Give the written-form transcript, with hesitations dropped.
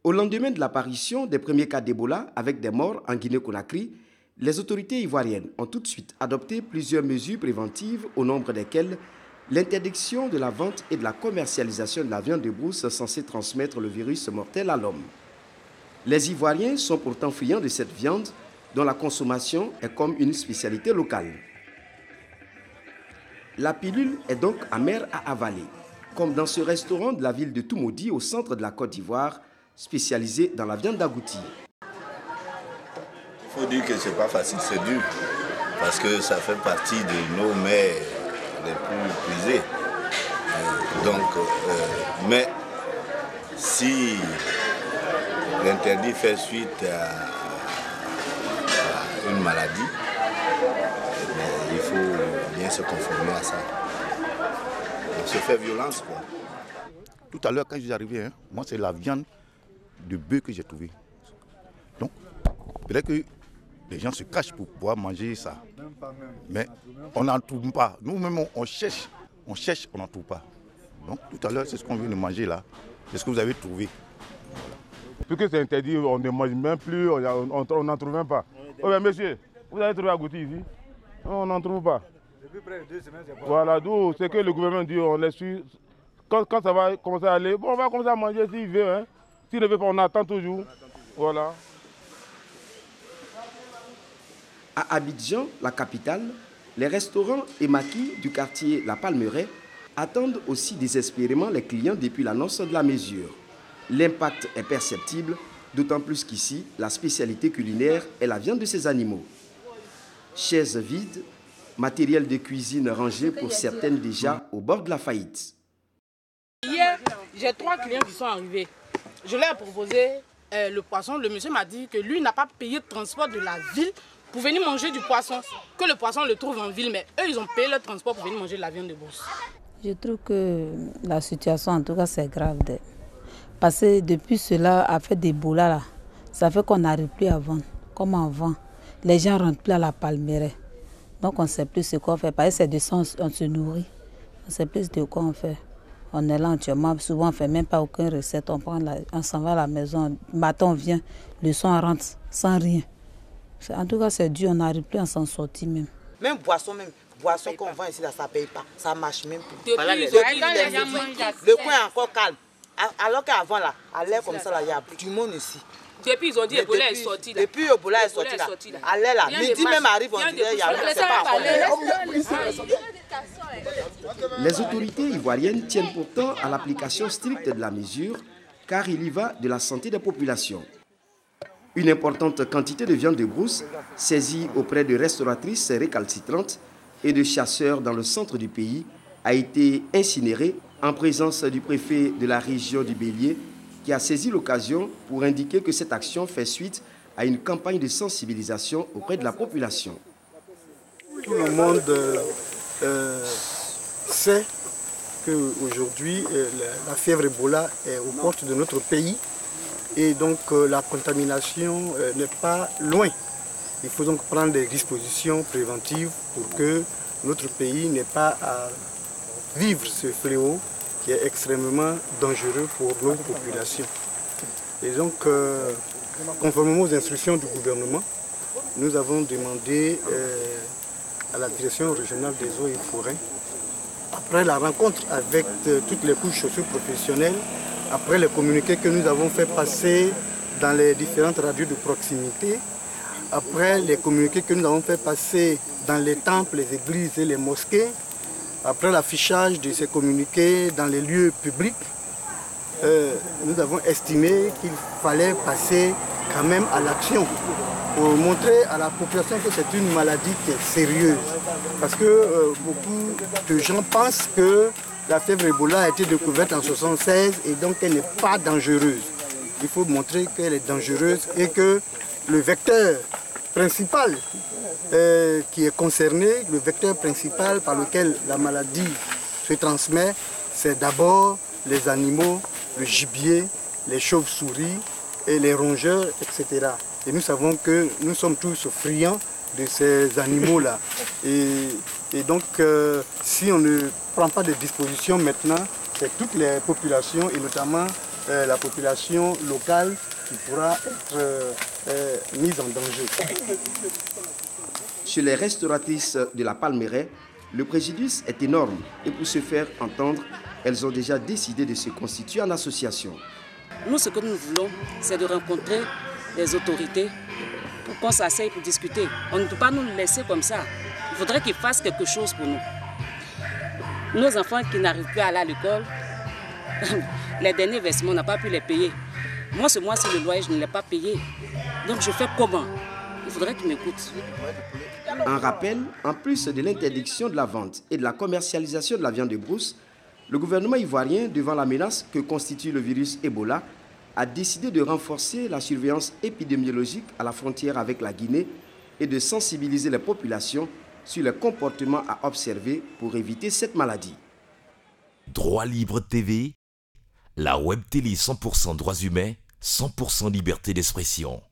Au lendemain de l'apparition des premiers cas d'Ebola avec des morts en Guinée-Conakry, les autorités ivoiriennes ont tout de suite adopté plusieurs mesures préventives, au nombre desquelles l'interdiction de la vente et de la commercialisation de la viande de brousse censée transmettre le virus mortel à l'homme. Les Ivoiriens sont pourtant friands de cette viande dont la consommation est comme une spécialité locale. La pilule est donc amère à avaler, comme dans ce restaurant de la ville de Toumoudi au centre de la Côte d'Ivoire, spécialisé dans la viande d'agouti. Il faut dire que ce n'est pas facile, c'est dur, parce que ça fait partie de nos mets les plus prisés. Mais si l'interdit fait suite à une maladie, il faut bien se conformer à ça. On se fait violence, quoi. Tout à l'heure, quand je suis arrivé, moi, c'est la viande de bœuf que j'ai trouvée. Donc, peut-être que les gens se cachent pour pouvoir manger ça. Mais on n'en trouve pas. Nous-mêmes, on cherche, on n'en trouve pas. Donc, tout à l'heure, c'est ce qu'on vient de manger là. C'est ce que vous avez trouvé. Plus que c'est interdit, on ne mange même plus, on n'en trouve même pas. Oh, mais monsieur, vous avez trouvé agouti ici? On n'en trouve pas. Depuis près de 2 semaines, c'est pas. Voilà, d'où c'est que le gouvernement dit, on les suit. Quand ça va commencer à aller, bon, on va commencer à manger s'il veut. Hein. S'il ne veut pas, on attend toujours. Voilà. À Abidjan, la capitale, les restaurants et maquis du quartier La Palmeraie attendent aussi désespérément les clients depuis l'annonce de la mesure. L'impact est perceptible, d'autant plus qu'ici, la spécialité culinaire est la viande de ces animaux. Chaises vides, matériel de cuisine rangé pour certaines déjà au bord de la faillite. Hier, j'ai 3 clients qui sont arrivés. Je leur ai proposé le poisson. Le monsieur m'a dit que lui n'a pas payé le transport de la ville pour venir manger du poisson. Que le poisson le trouve en ville, mais eux, ils ont payé le transport pour venir manger de la viande de brousse. Je trouve que la situation, en tout cas, c'est grave. Parce que depuis cela a fait des boulas là, ça fait qu'on n'arrive plus à vendre. Comme avant, les gens ne rentrent plus à la Palmeraie. Donc on ne sait plus ce qu'on fait. Parce que c'est de ça on se nourrit. On ne sait plus de quoi on fait. On est là entièrement, souvent on ne fait même pas aucune recette. On s'en va à la maison, le matin on vient, le soir on rentre sans rien. En tout cas c'est dur, on n'arrive plus à s'en sortir même. Même boisson qu'on vend ici, là, ça ne paye pas, ça ne marche même plus. Voilà, le coin est encore calme. Alors qu'avant, là, à l'air comme ça, il y a du monde ici. Depuis, ils ont dit Ebola est sorti là. Depuis, Ebola est sorti là. À l'air là. Midi même arrive, on dirait qu'il y a Les autorités ivoiriennes tiennent pourtant à l'application stricte de la mesure, car il y va de la santé des populations. Une importante quantité de viande de brousse, saisie auprès de restauratrices récalcitrantes et de chasseurs dans le centre du pays, a été incinérée en présence du préfet de la région du Bélier, qui a saisi l'occasion pour indiquer que cette action fait suite à une campagne de sensibilisation auprès de la population. Tout le monde sait qu'aujourd'hui, la fièvre Ebola est aux portes de notre pays et donc la contamination n'est pas loin. Il faut donc prendre des dispositions préventives pour que notre pays n'ait pas à vivre ce fléau qui est extrêmement dangereux pour nos populations. Et donc, conformément aux instructions du gouvernement, nous avons demandé à la direction régionale des eaux et forêts, après la rencontre avec toutes les couches socio-professionnelles, après les communiqués que nous avons fait passer dans les différentes radios de proximité, après les communiqués que nous avons fait passer dans les temples, les églises et les mosquées, après l'affichage de ces communiqués dans les lieux publics, nous avons estimé qu'il fallait passer quand même à l'action pour montrer à la population que c'est une maladie qui est sérieuse. Parce que beaucoup de gens pensent que la fièvre Ebola a été découverte en 1976 et donc elle n'est pas dangereuse. Il faut montrer qu'elle est dangereuse et que le vecteur principal qui est concerné, le vecteur principal par lequel la maladie se transmet, c'est d'abord les animaux, le gibier, les chauves-souris et les rongeurs, etc. Et nous savons que nous sommes tous friands de ces animaux-là. Et donc, si on ne prend pas de dispositions maintenant, c'est toutes les populations, et notamment la population locale qui pourra être mise en danger. Chez les restauratrices de la Palmeraie, le préjudice est énorme et pour se faire entendre, elles ont déjà décidé de se constituer en association. Nous, ce que nous voulons, c'est de rencontrer les autorités pour qu'on s'asseye pour discuter. On ne peut pas nous laisser comme ça. Il faudrait qu'ils fassent quelque chose pour nous. Nos enfants qui n'arrivent plus à aller à l'école, les derniers versements, on n'a pas pu les payer. Moi, ce mois-ci, le loyer, je ne l'ai pas payé. Donc, je fais comment? Il faudrait qu'ils m'écoutent. En rappel, en plus de l'interdiction de la vente et de la commercialisation de la viande de brousse, le gouvernement ivoirien, devant la menace que constitue le virus Ebola, a décidé de renforcer la surveillance épidémiologique à la frontière avec la Guinée et de sensibiliser les populations sur les comportements à observer pour éviter cette maladie. Droit Libre TV, la web télé 100% droits humains, 100% liberté d'expression.